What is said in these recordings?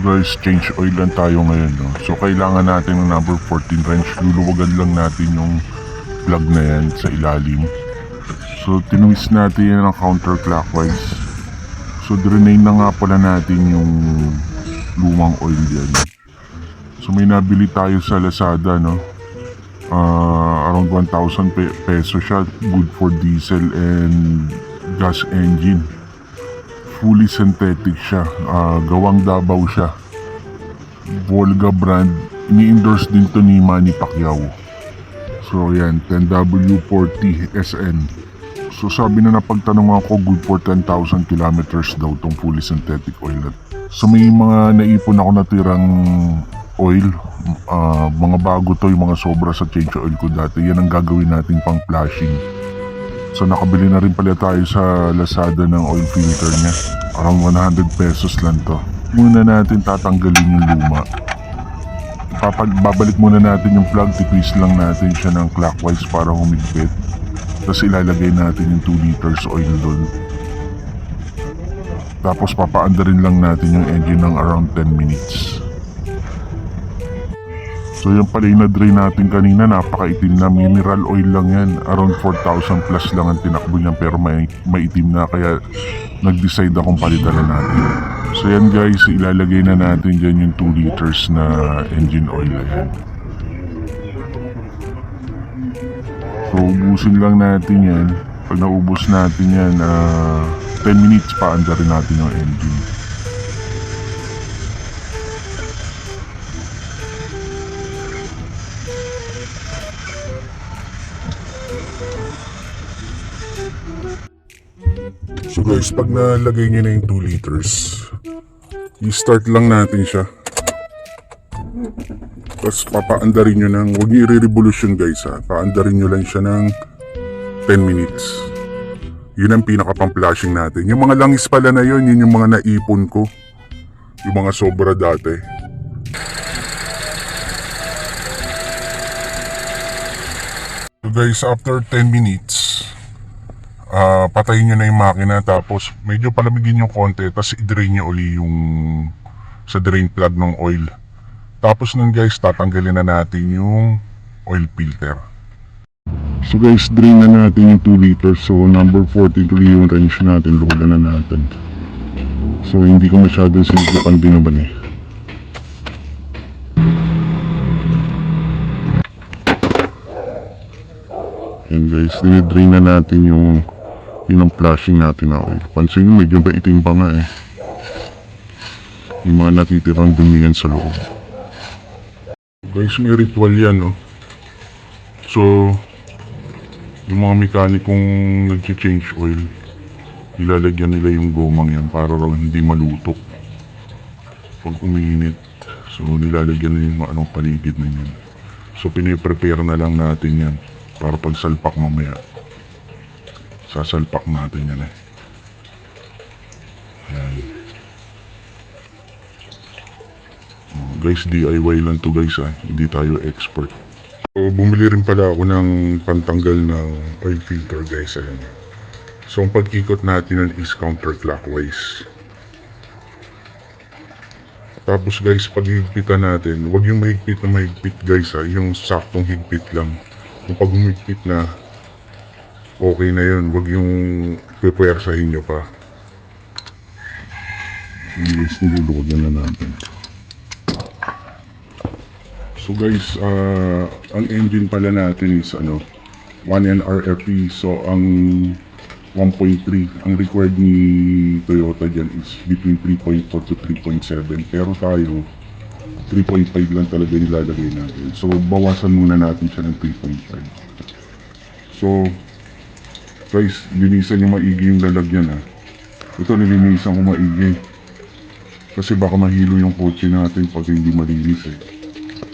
guys, change oil lang tayo ngayon, no? So kailangan natin ng number 14 wrench. Luluwagan lang natin yung plug na yan sa ilalim. So tinwist natin yan ng counterclockwise. So drain na nga pala natin yung lumang oil yan. So may nabili tayo sa Lazada, no? Around 1,000 peso siya. Good for diesel and gas engine. Fully synthetic siya. Gawang Davao siya. Volga brand. Ini-endorse din to ni Manny Pacquiao. So yan, 10W40 SN. So sabi na napagtanong ako, good for 10,000 kilometers daw tong fully synthetic oil. So may mga naipon ako natirang oil. Mga bago to, yung mga sobra sa change oil ko dati. Yan ang gagawin nating pang flashing. So nakabili na rin pala tayo sa Lazada ng oil filter niya. Around 100 pesos lang to. Muna natin tatanggalin yung luma. Babalik muna natin yung plug, twist lang natin siya ng clockwise para humigpit. Tapos ilalagay natin yung 2 liters oil doon. Tapos papaandarin lang natin yung engine ng around 10 minutes. So yung pala yung na-drain natin kanina, napakaitim na, mineral oil lang yan. Around 4,000 plus lang ang tinakbo niyan, pero maitim na, kaya nag-decide akong palitan na natin. So yan guys, ilalagay na natin dyan yung 2 liters na engine oil. Ayan. So ubusin lang natin yan. Pag naubos natin yan, 10 minutes pa andarin natin yung engine. So guys, pag nalagay nyo na yung 2 liters, i-start lang natin siya. Tapos papaandarin nyo ng, huwag nyo i-revolution guys ha, paandarin nyo lang siya ng 10 minutes. Yun ang pinaka-pang-flashing natin. Yung mga langis pala na yun yung mga naipon ko. Yung mga sobra dati. So guys, after 10 minutes, patayin nyo na yung makina, tapos medyo palamigin yung konti, tapos i-drain nyo uli yung sa drain plug ng oil. Tapos nun guys, tatanggalin na natin yung oil filter. So guys, drain na natin yung 2 liters. So number 43 yung wrench natin, luwagan na natin. So hindi ko masyadong sinigapan binaban eh. And guys, dinidrain na natin yung ang flashing natin na oil. Pansin nyo, medyo maitim pa nga eh. Yung mga natitirang dumi yan sa loob. Guys, may ritual yan, no? So, yung mga mekanikong nag-change oil, ilalagyan nila yung gomang yan para raw hindi malutok pag umiinit. So, nilalagyan nila yung anong paligid na yan. So, piniprepare na lang natin yan para pag salpak mamaya. Sasalpak natin yan eh. Ayan. Guys, DIY lang to guys ah. Hindi tayo expert. So, bumili rin pala ako ng pantanggal ng oil filter guys. Ayan. So, ang pag-ikot natin is counterclockwise. Tapos guys, pag higpitan natin, huwag yung mahigpit na mahigpit guys ah. Yung saktong higpit lang. Kung pag humigpit na, okay na yun, wag yung pepwersahin nyo pa. Guys, niluluwagan na natin. So guys, ang engine pala natin is 1N RFE. So ang 1.3, ang required ni Toyota dyan is between 3.4 to 3.7. Pero tayo, 3.5 lang talaga nilalagay natin. So bawasan muna natin siya ng 3.5. So guys, linisan yung maigi yung lalagyan ha. Ito nilinisan ko maigi. Kasi baka mahilo yung kotse natin pag hindi malinis eh.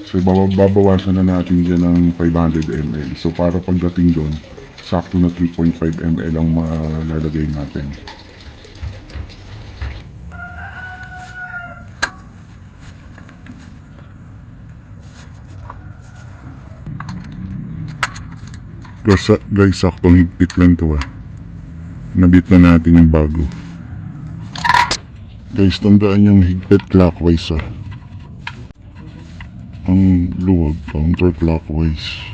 So babawasan na natin dyan ng 500 ml. So para pagdating doon, sakto na 3.5 ml ang malalagay natin. Guys, saktong higpit lang to ah. Nabit na natin yung bago. Guys, tandaan yung higpit clockwise ah. Ang luwag, counterclockwise.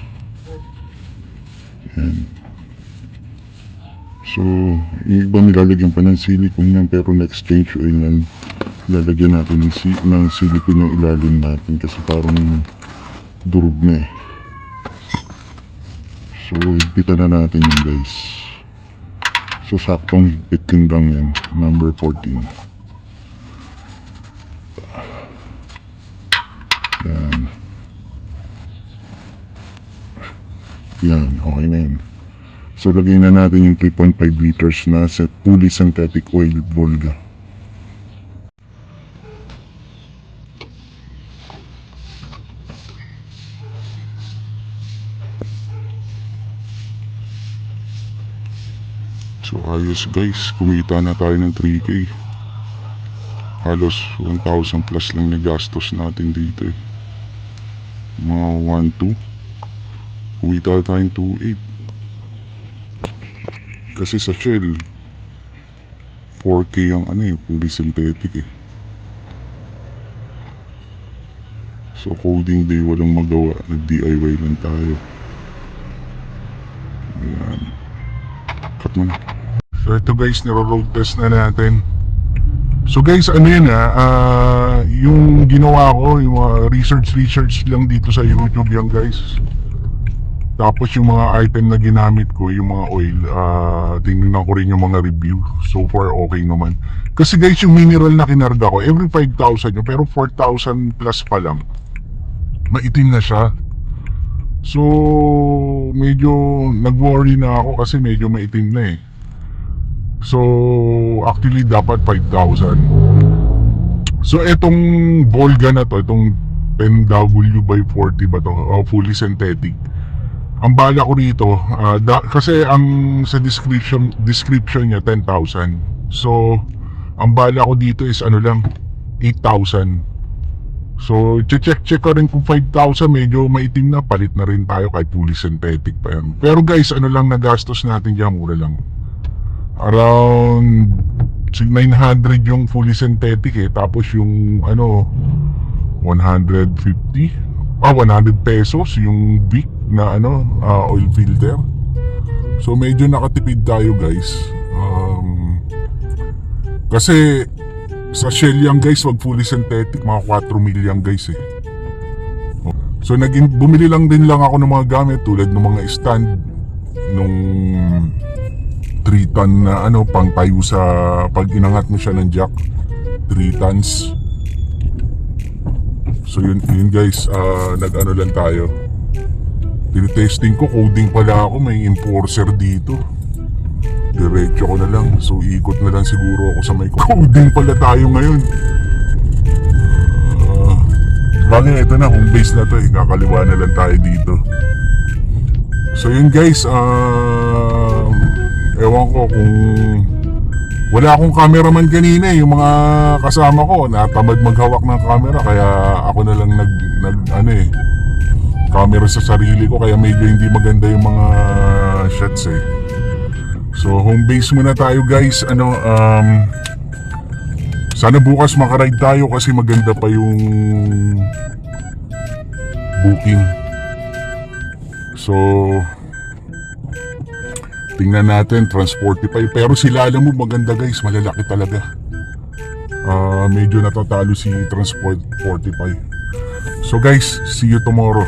Yan. So, yung iba nilalagyan pa ng silicone yan, pero next change oil yan, lalagyan natin ng silicone yung ilalim natin kasi parang durog na eh. So, higpitan na natin yun guys. So, saktong higpit yun lang yan, number 14. Yan. Yan, okay na yun. So, lagay na natin yung 3.5 liters na fully synthetic oil Volga. So, ayos guys. Kumita na tayo ng 3K. Halos 1,000 plus lang na gastos natin dito eh. Mga 1,2. Kumita tayong 2,8. Kasi sa Shell 4K ang fully synthetic eh. So coding day walang magawa, nag-DIY lang tayo. Ayan. Cut mo na. So ito guys, niro-road test na natin. So guys, yung ginawa ko, yung research lang dito sa YouTube yan guys. Tapos yung mga item na ginamit ko, yung mga oil, tingnan ko rin yung mga review. So far, okay naman. Kasi guys, yung mineral na kinarga ko, every 5,000 yun, pero 4,000 plus pa lang. Maitim na siya. So, medyo nag-worry na ako kasi medyo maitim na eh. So, actually, dapat 5,000. So, etong Volga na to, itong 10W by 40 ba to, fully synthetic. Ang bala ko rito, kasi ang sa description niya 10,000. So, ang bala ko dito is lang 8,000. So, check ko rin kung 5,000 medyo maitim na, palit na rin tayo kahit fully synthetic pa yan. Pero guys, lang nagastos natin diyan, mura lang. Around 900 yung fully synthetic eh, tapos yung 150 100 pesos yung Vic na oil filter. So medyo nakatipid tayo guys. Kasi sa Shell yan guys, wag fully synthetic, mga 4 million guys eh. So bumili lang ako ng mga gamit tulad ng mga stand nung 3 ton na pang tayo sa pag inangat mo siya ng jack, 3 tons. So yun guys, nag-ano lang tayo. Tinitesting ko, coding pala ako, may enforcer dito. Diretso ko na lang, so ikot na lang siguro ako sa may coding pala tayo ngayon. Bagay ito na, home base na to eh, kakaliwa na lang tayo dito. So yun guys, ewan ko kung wala akong cameraman kanina eh. Yung mga kasama ko natamad maghawak ng camera, kaya ako na lang camera sa sarili ko, kaya medyo hindi maganda yung mga shots eh. So home base muna tayo guys. Sana bukas makaride tayo kasi maganda pa yung booking. So tingnan natin, Transportify. Pero sila, alam mo, maganda guys, malalaki talaga. Medyo natatalo si Transportify. So guys, see you tomorrow.